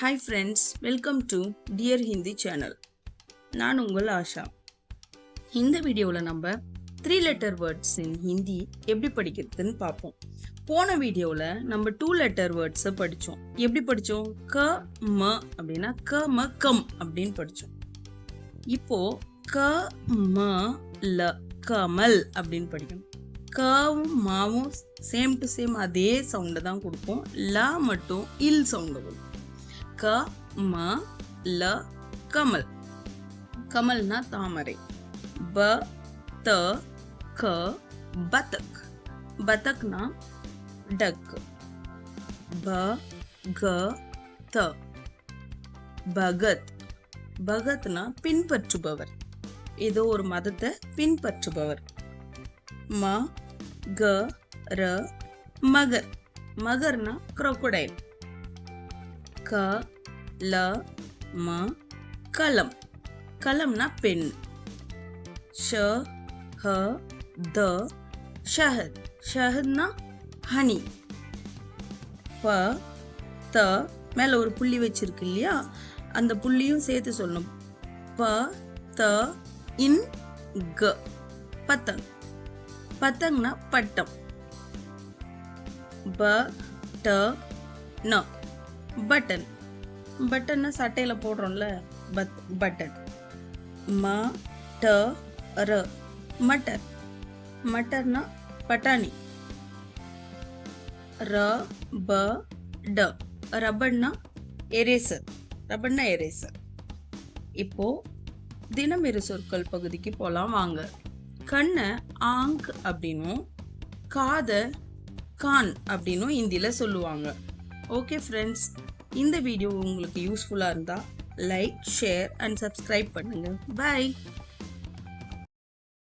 Hi friends, welcome to Dear Hindi channel. நான் உங்கள் ஆஷா. இந்த வீடியோவில் நம்ம 3 letter words in ஹிந்தி எப்படி படிக்கிறதுன்னு பார்ப்போம். போன வீடியோவில் நம்ம 2 letter words படித்தோம். எப்படி படித்தோம்? க ம அப்படின்னா க ம கம் அப்படின்னு படித்தோம். இப்போ க ம ல கமல் அப்படின்னு படிக்கணும். கவும் மாவும் சேம் டு சேம் அதே சவுண்டை தான் கொடுப்போம். ல மட்டும் இல் சவுண்டை கொடுப்போம். க ம ல கமல். கமல்னா தாமரை. ப த க பதக். பதக்னா டக். ப க த பகத். பகத்னா பின்பற்றுபவர், ஏதோ ஒரு மதத்தை பின்பற்றுபவர். ம க ர மகர். மகர்னா crocodile. க ல ம கலம். கலம்னா பெண். ஷ ஹ த ஷஹத். ஷஹத்னா ஹனி. ப த மேல ஒரு புள்ளி வச்சிருக்கு இல்லையா, அந்த புள்ளியும் சேர்த்து சொல்லணும். ப த இன் க பத்தங். பத்தங்னா பட்டம். ப ட ந பட்டன். பட்டன்னா சட்டையில போடுறோம்ல, பட்டன். ம ட ர மட்டர். மட்டர்னா பட்டாணி. ர ப ட ரப்பர்னா எரேசர். ரப்பர்னா எரேசர். இப்போ தினம் இரு சொற்கள் பகுதிக்கு போலாம் வாங்க. கண்ணை ஆங்க் அப்படின்னும் காத கான் அப்படின்னும் ஹிந்தியில சொல்லுவாங்க. ஓகே ஃப்ரெண்ட்ஸ், இந்த வீடியோ உங்களுக்கு யூஸ்ஃபுல்லாக இருந்தால் லைக், ஷேர் அண்ட் சப்ஸ்கிரைப் பண்ணுங்கள். பாய்.